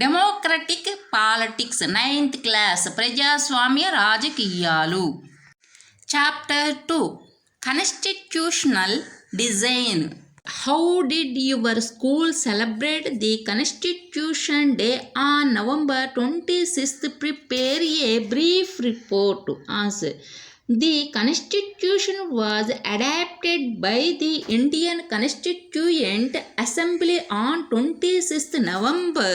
Democratic politics 9th class ప్రజాస్వామ్య రాజకీయాలు. Chapter 2 constitutional design. How did your school celebrate the Constitution Day on November 26th? Prepare a brief report. Answer. The Constitution was adopted by the Indian Constituent Assembly on 26th November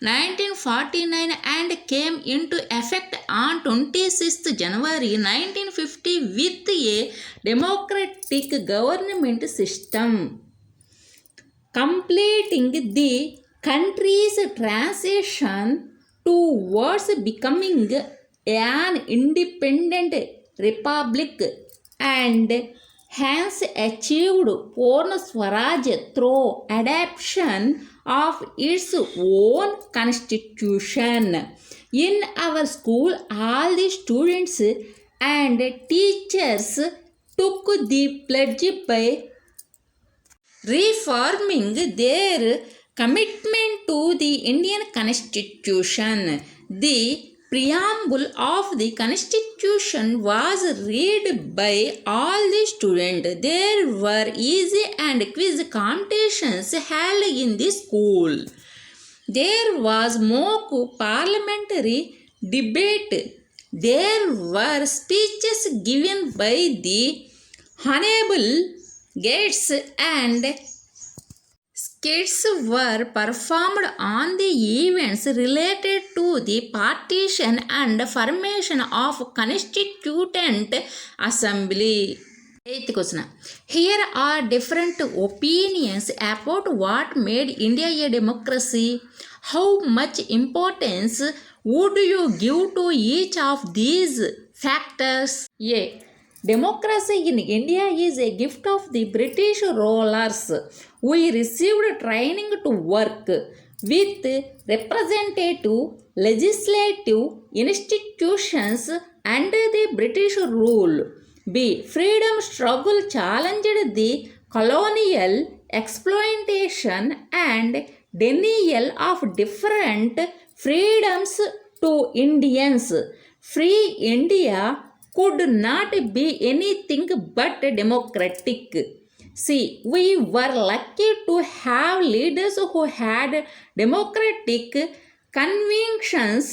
1949 and came into effect on 26th January 1950 with a democratic government system, completing the country's transition towards becoming an independent republic and hence achieved Purna Swaraj through adoption of its own constitution. In our school, all the students and teachers took the pledge by reaffirming their commitment to the Indian Constitution. The preamble of the Constitution was read by all the students. There were easy and quiz competitions held in the school. There was mock parliamentary debate. There were speeches given by the Honorable Guests and skits were performed on the events related to the partition and formation of Constituent Assembly. 8th question. Here are different opinions about what made India a democracy. How much importance would you give to each of these factors? A. Democracy in India is a gift of the British rulers. We received training to work with representative legislative institutions under the British rule. B. Freedom struggle challenged the colonial exploitation and denial of different freedoms to Indians. Free India could not be anything but democratic. See, we were lucky to have leaders who had democratic convictions.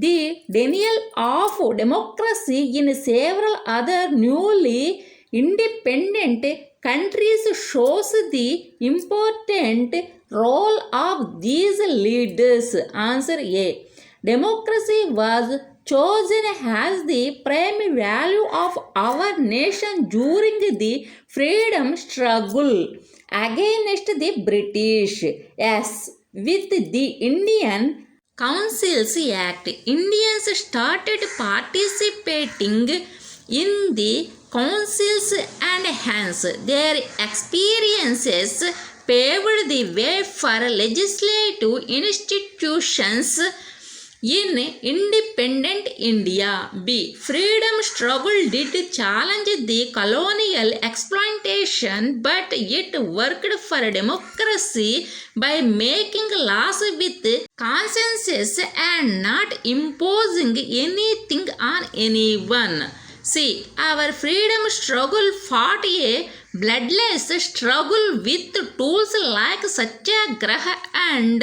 The denial of democracy in several other newly independent countries shows the important role of these leaders. Answer A. Democracy was chosen as the prime value of our nation during the freedom struggle against the British. Yes, with the Indian Councils Act, Indians started participating in the councils and hence their experiences paved the way for legislative institutions in independent India. B. Freedom struggle did challenge the colonial exploitation, but it worked for democracy by making laws with consensus and not imposing anything on anyone. See, our freedom struggle fought a bloodless struggle with tools like satyagraha and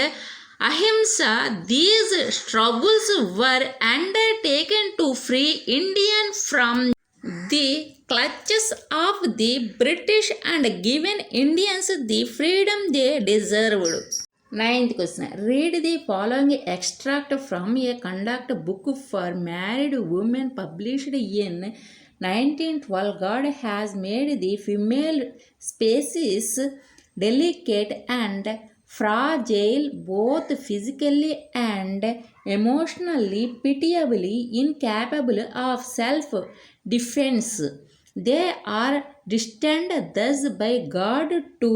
ahimsa. These struggles were undertaken to free Indians from the clutches of the British and given Indians the freedom they deserved. 9th question. Read the following extract from a conduct book for married women published in 1912. God has made the female species delicate and fragile, both physically and emotionally, pitiably incapable of self-defense. They are destined thus by God to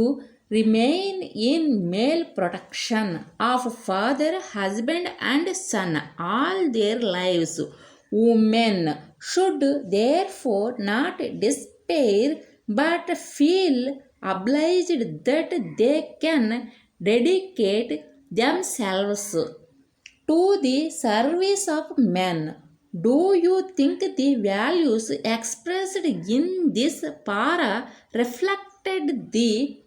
remain in male protection of father, husband and son all their lives. Women should therefore not despair but feel obliged that they can dedicate themselves to the service of men. Do you think the values expressed in this para reflected the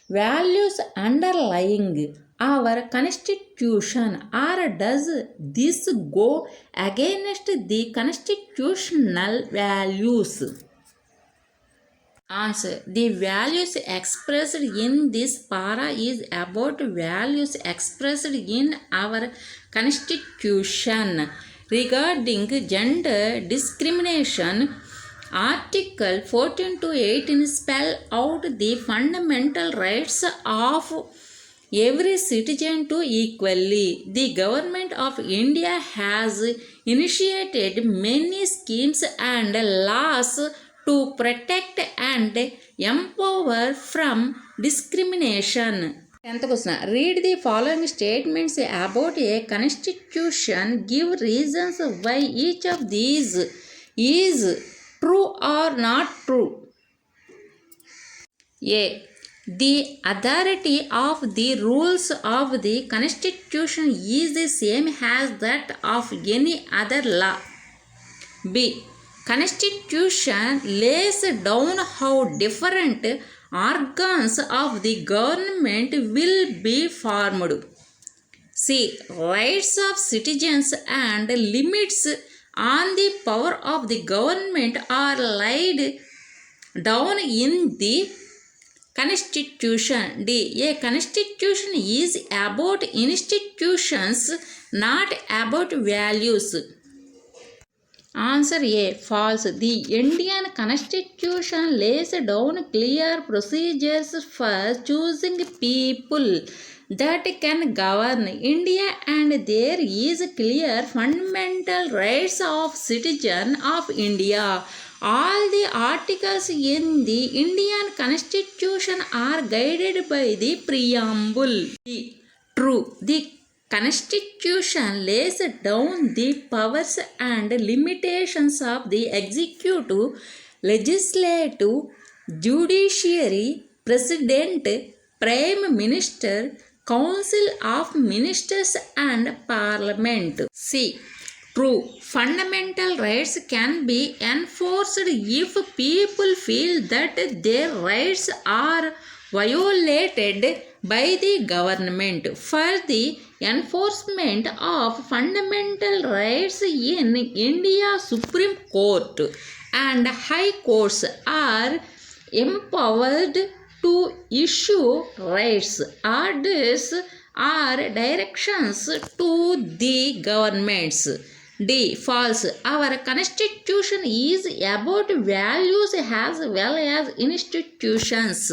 values underlying our constitution, or does this go against the constitutional values? Answer. The values expressed in this para is about values expressed in our constitution regarding gender discrimination. Article 14 to 18 spell out the fundamental rights of every citizen to equally. The government of India has initiated many schemes and laws to protect and empower from discrimination. 10th question. Read the following statements about a constitution. Give reasons why each of these is true or not true. A. The authority of the rules of the constitution is the same as that of any other law. B. Constitution lays down how different organs of the government will be formed. C. Rights of citizens and limits on the power of the government are laid down in the Constitution. D. A constitution is about institutions, not about values. Answer A. False. The Indian Constitution lays down clear procedures for choosing people that can govern India, and there is clear fundamental rights of citizens of India. All the articles in the Indian Constitution are guided by the preamble. True. The Constitution lays down the powers and limitations of the executive, legislative, judiciary, president, prime minister, council of ministers and parliament. C. True. Fundamental rights can be enforced if people feel that their rights are violated by the government. For the enforcement of fundamental rights in India, Supreme Court and High Courts are empowered to issue rights orders or directions to the governments. D. False. Our constitution is about values as well as institutions.